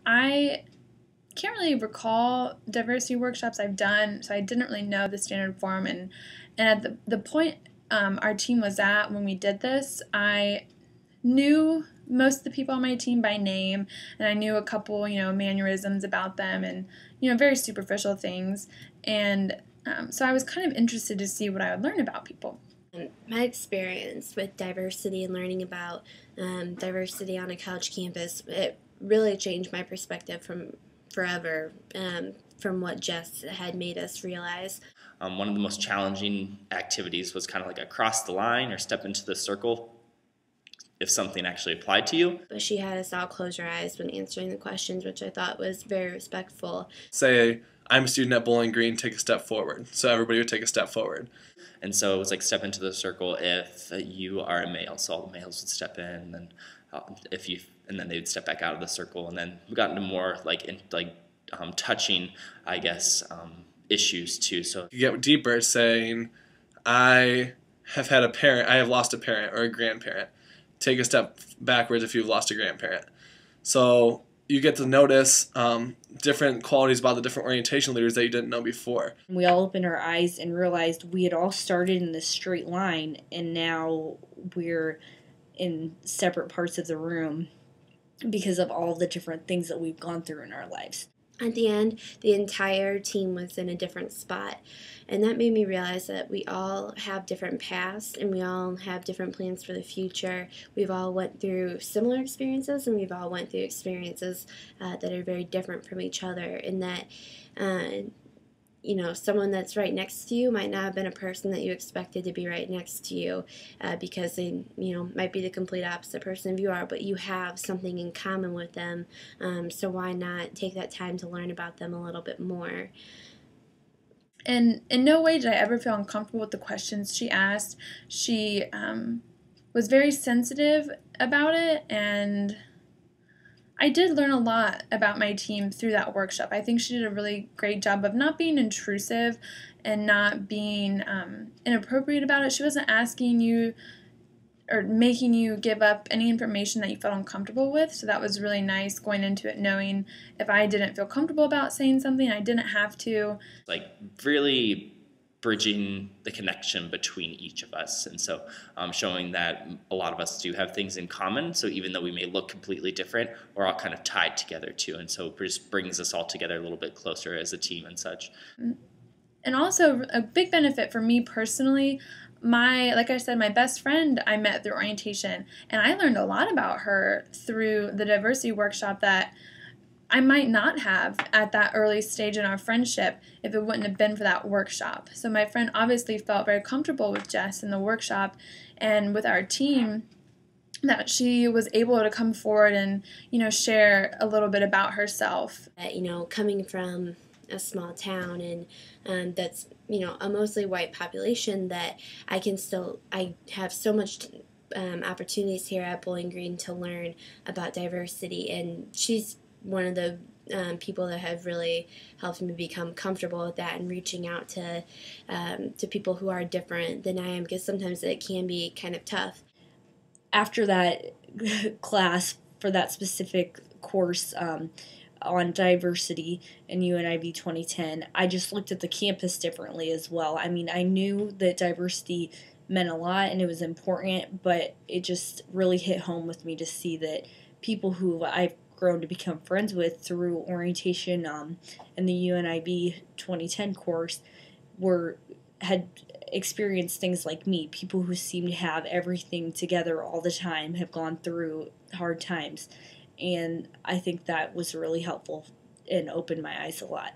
I can't really recall diversity workshops I've done, so I didn't really know the standard form. And at the point our team was at when we did this, I knew most of the people on my team by name, and I knew a couple, mannerisms about them and, very superficial things. And so I was kind of interested to see what I would learn about people. My experience with diversity and learning about diversity on a college campus, it really changed my perspective from forever, from what Jess had made us realize. One of the most challenging activities was kind of like a cross the line or step into the circle if something actually applied to you. But she had us all close our eyes when answering the questions, which I thought was very respectful. Say, I'm a student at Bowling Green, take a step forward. So everybody would take a step forward. And so it was like step into the circle if you are a male. So all the males would step in, and then and then they would step back out of the circle. And then we got into more touching, I guess, issues too. So you get deeper, saying, I have lost a parent or a grandparent. Take a step backwards if you've lost a grandparent. So you get to notice different qualities about the different orientation leaders that you didn't know before. We all opened our eyes and realized we had all started in this straight line, and now we're in separate parts of the room because of all the different things that we've gone through in our lives. At the end, the entire team was in a different spot, and that made me realize that we all have different paths and we all have different plans for the future. We've all went through similar experiences, and we've all went through experiences that are very different from each other, and that someone that's right next to you might not have been a person that you expected to be right next to you because they, might be the complete opposite person of you are, but you have something in common with them. So why not take that time to learn about them a little bit more? And in no way did I ever feel uncomfortable with the questions she asked. She was very sensitive about it, and I did learn a lot about my team through that workshop. I think she did a really great job of not being intrusive and not being inappropriate about it. She wasn't asking you or making you give up any information that you felt uncomfortable with, so that was really nice going into it knowing if I didn't feel comfortable about saying something, I didn't have to. Like really bridging the connection between each of us, and so showing that a lot of us do have things in common, so even though we may look completely different, we're all kind of tied together too, and so it just brings us all together a little bit closer as a team and such. And also a big benefit for me personally, like I said, my best friend I met through orientation, and I learned a lot about her through the diversity workshop that I might not have at that early stage in our friendship if it wouldn't have been for that workshop. So my friend obviously felt very comfortable with Jess in the workshop and with our team, that she was able to come forward and, share a little bit about herself. Coming from a small town and that's, a mostly white population, that I have so much opportunities here at Bowling Green to learn about diversity, and she's one of the people that have really helped me become comfortable with that and reaching out to people who are different than I am, because sometimes it can be kind of tough. After that class for that specific course on diversity in UNIV 2010, I just looked at the campus differently as well. I mean, I knew that diversity meant a lot and it was important, but it just really hit home with me to see that people who I've grown to become friends with through orientation in the UNIV 2010 course had experienced things like me. People who seem to have everything together all the time have gone through hard times, and I think that was really helpful and opened my eyes a lot.